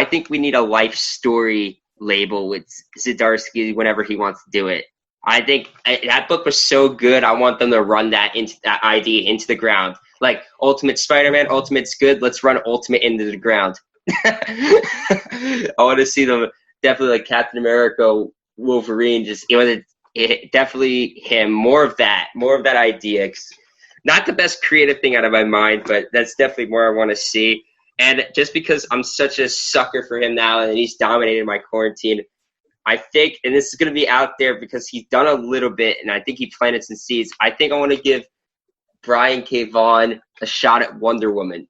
think we need a life story label with Zdarsky whenever he wants to do it. I think that book was so good. I want them to run that idea into the ground. Like Ultimate Spider-Man, Ultimate's good. Let's run Ultimate into the ground. I want to see them definitely like Captain America, Wolverine. Just definitely him. More of that idea. Not the best creative thing out of my mind, but that's definitely more I want to see. And just because I'm such a sucker for him now, and he's dominated my quarantine, I think, and this is going to be out there because he's done a little bit, and I think he planted some seeds. I think I want to give Brian K. Vaughan a shot at Wonder Woman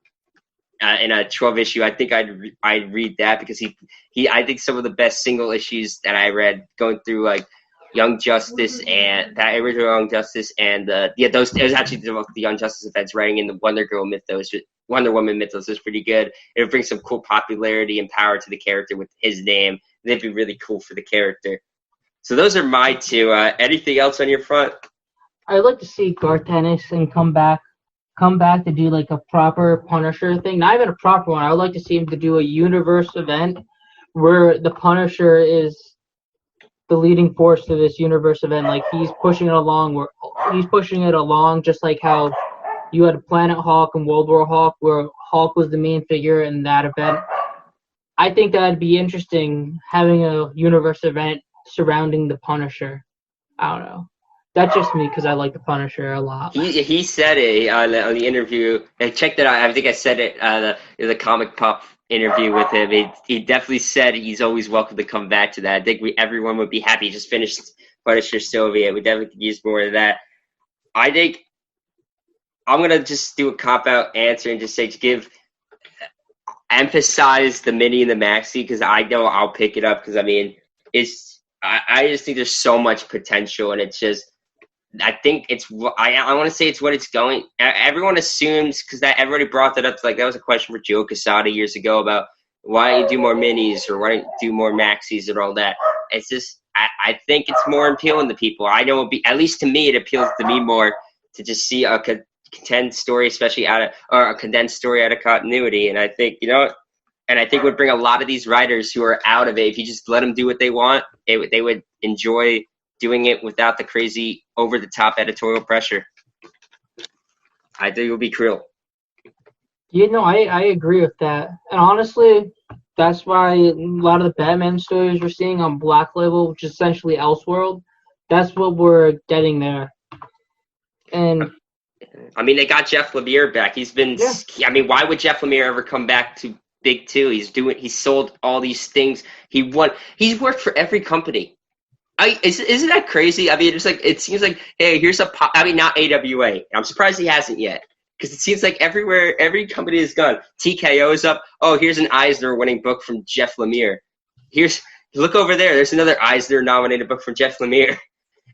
in a 12 issue. I think I'd read that because I think some of the best single issues that I read going through like Young Justice and that original Young Justice and those it was actually the Young Justice events writing in the Wonder Woman mythos was pretty good. It would bring some cool popularity and power to the character with his name. They'd be really cool for the character. So those are my two. Anything else on your front? I'd like to see Garth Ennis and come back to do like a proper Punisher thing. Not even a proper one. I would like to see him to do a universe event where the Punisher is the leading force to this universe event. Like he's pushing it along just like how you had Planet Hulk and World War Hulk, where Hulk was the main figure in that event. I think that'd be interesting having a universe event surrounding the Punisher. I don't know. That's just me because I like the Punisher a lot. He said it on the interview. Check that out. I think I said it in the Comic Pop interview with him. He definitely said he's always welcome to come back to that. I think everyone would be happy. He just finished Punisher Soviet. We definitely could use more of that. I think I'm going to just do a cop-out answer and just say emphasize the mini and the maxi because I know I'll pick it up because, I mean, I just think there's so much potential and it's just, I think I want to say it's what it's going. Everyone assumes because everybody brought that up. Like that was a question for Joe Quesada years ago about why don't you do more minis or why don't you do more maxis and all that. It's just I think it's more appealing to people. I know at least to me it appeals to me more to just see a condensed story, especially a condensed story out of continuity. And I think and I think would bring a lot of these writers who are out of it. If you just let them do what they want, they would enjoy doing it without the crazy over-the-top editorial pressure. I think it would be cruel. I agree with that. And honestly, that's why a lot of the Batman stories we're seeing on Black Label, which is essentially Elseworld, that's what we're getting there. And I mean, they got Jeff Lemire back. He's been. Yeah. I mean, why would Jeff Lemire ever come back to Big Two? He sold all these things. He's worked for every company. Isn't that crazy? I mean, it's like it seems like, hey, here's not AWA. I'm surprised he hasn't yet because it seems like every company is gone. TKO is up. Oh, here's an Eisner-winning book from Jeff Lemire. Look over there. There's another Eisner-nominated book from Jeff Lemire,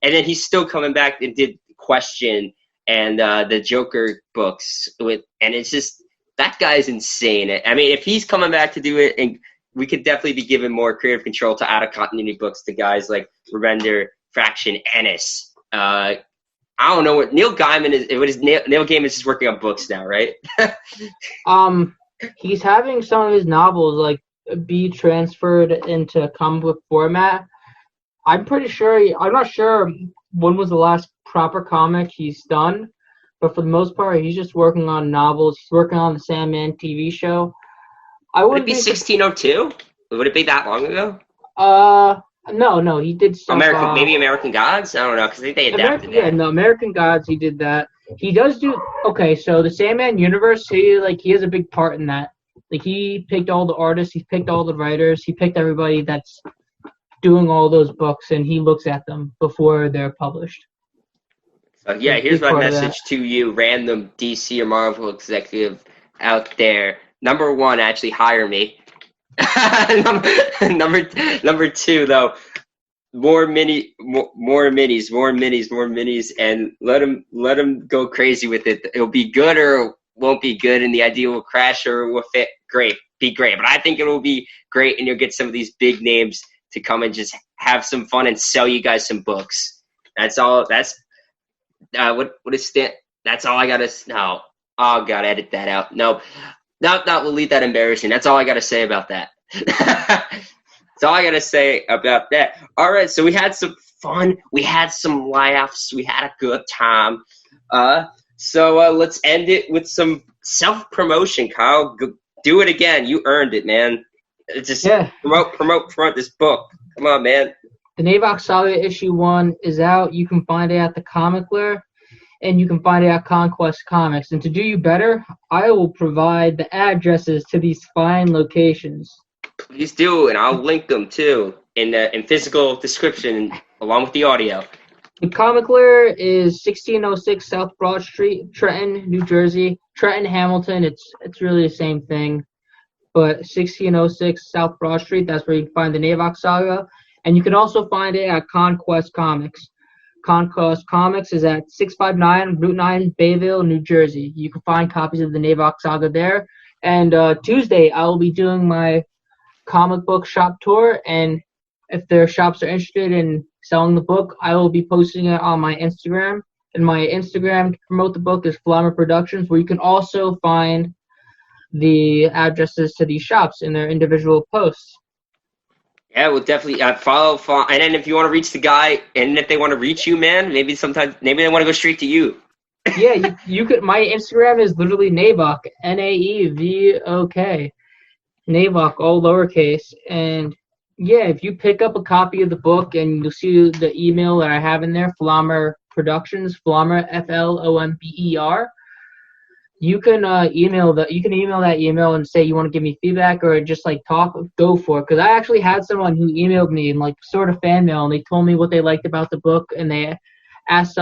and then he's still coming back and did Question and the Joker books and it's just that guy's insane. I mean, if he's coming back to do it and we could definitely be giving more creative control to out-of-continuity books to guys like Remender, Fraction, Ennis. I don't know what Neil Gaiman is. Neil Gaiman is just working on books now, right? He's having some of his novels like be transferred into comic book format. I'm not sure when was the last proper comic he's done, but for the most part, he's just working on novels. He's working on the Sandman TV show. Would it be 1602? Would it be that long ago? No, he did stuff. Maybe American Gods? I don't know, because they adapted that. Yeah, no, American Gods, he did that. He does do, okay, so the Sandman universe, he has a big part in that. Like, he picked all the artists, he picked all the writers, he picked everybody that's doing all those books, and he looks at them before they're published. So, yeah, here's my message to you, random DC or Marvel executive out there. Number one, actually hire me. number two, though, more minis, and let them go crazy with it. It'll be good or it won't be good, and the idea will crash or will be great. But I think it will be great, and you'll get some of these big names to come and just have some fun and sell you guys some books. That's all. That's what is Stan? That's all I gotta. No, oh god, edit that out. No, we'll leave that embarrassing. That's all I gotta say about that. That's all I got to say about that. All right, so we had some fun. We had some laughs. We had a good time. So let's end it with some self-promotion, Kyle. Do it again. You earned it, man. Just promote this book. Come on, man. The Naevok Saga issue 1 is out. You can find it at the Comic Lair, and you can find it at Conquest Comics. And to do you better, I will provide the addresses to these fine locations. Please do, and I'll link them too in physical description along with the audio. The Comic Lair is 1606 South Broad Street, Trenton, New Jersey. Trenton, Hamilton, it's really the same thing. But 1606 South Broad Street, that's where you can find the Naevok Saga. And you can also find it at Conquest Comics. Conquest Comics is at 659 Route 9, Bayville, New Jersey. You can find copies of the Naevok Saga there. And Tuesday, I will be doing my comic book shop tour, and if their shops are interested in selling the book, I will be posting it on my Instagram. And my Instagram to promote the book is Flammer Productions, where you can also find the addresses to these shops in their individual posts. Yeah, we'll definitely follow. And then if you want to reach the guy, and if they want to reach you, man, maybe they want to go straight to you. Yeah, you could. My Instagram is literally Naevok, Naevok, Naevok, all lowercase. And yeah, if you pick up a copy of the book, and you'll see the email that I have in there, Flammer Productions, Flammer FLOMBER. You can email that email and say you want to give me feedback or just like talk. Go for it, because I actually had someone who emailed me in like sort of fan mail, and they told me what they liked about the book, and they asked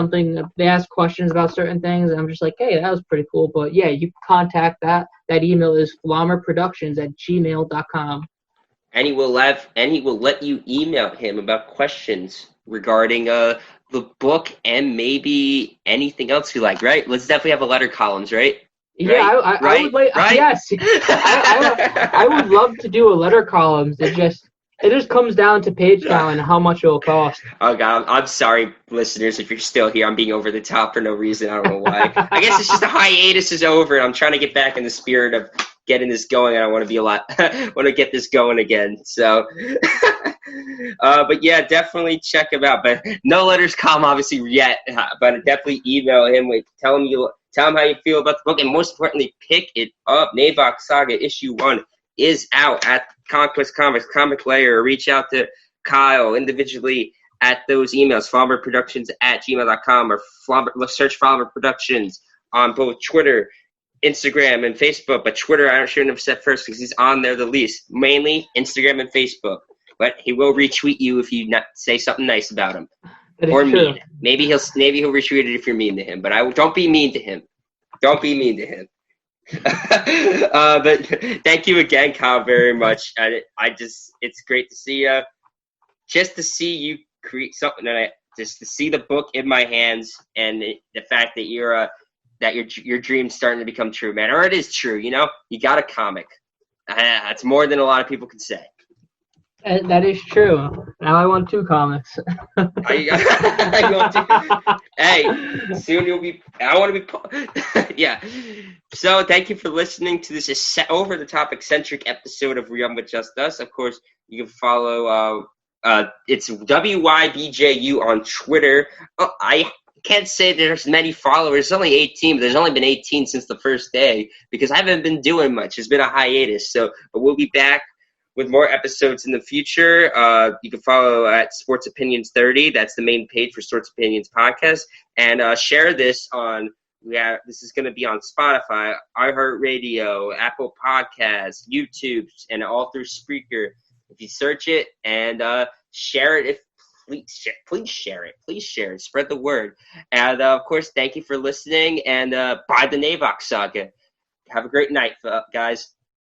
questions about certain things, and I'm just like, hey, that was pretty cool. But yeah, you can contact that email is flammerproductions@gmail.com. And he will let you email him about questions regarding the book and maybe anything else you like, right? Let's definitely have a letter columns, right? Yeah, right? I would like. Right? Yes, I would love to do a letter columns. It just comes down to page count and how much it will cost. Oh God, I'm sorry, listeners, if you're still here. I'm being over the top for no reason. I don't know why. I guess it's just the hiatus is over, and I'm trying to get back in the spirit of getting this going. I want to get this going again. So, but yeah, definitely check him out. But no letters come obviously yet. But definitely email him. Tell him how you feel about the book, and most importantly, pick it up. Naevok Saga issue 1 is out at Conquest Comics, Comic Lair. Reach out to Kyle individually at those emails, flammerproductions@gmail.com, or search Flammer Productions on both Twitter, Instagram, and Facebook. But Twitter, I shouldn't have said first because he's on there the least. Mainly Instagram and Facebook. But he will retweet you if you say something nice about him. Or true. Mean. Maybe he'll retweet it if you're mean to him. But don't be mean to him. Don't be mean to him. But thank you again, Kyle, very much. It's great to see just to see you create something, just to see the book in my hands, and the fact that your dream's starting to become true, man. Or it is true, you got a comic. That's more than a lot of people can say. That is true. Now I want 2 comics. Hey, soon you'll be. I want to be. Yeah. So thank you for listening to this over the top eccentric episode of Young With Just Us. Of course, you can follow. It's WYBJU on Twitter. I can't say there's many followers. There's only 18, but there's only been 18 since the first day because I haven't been doing much. There's been a hiatus. But we'll be back with more episodes in the future. You can follow at Sports Opinions 30. That's the main page for Sports Opinions Podcast. And share this on. This is going to be on Spotify, iHeartRadio, Apple Podcasts, YouTube, and all through Spreaker. If you search it and share it, please share it. Please share it. Spread the word. And of course, thank you for listening. And buy the Naevok Saga. Have a great night, guys.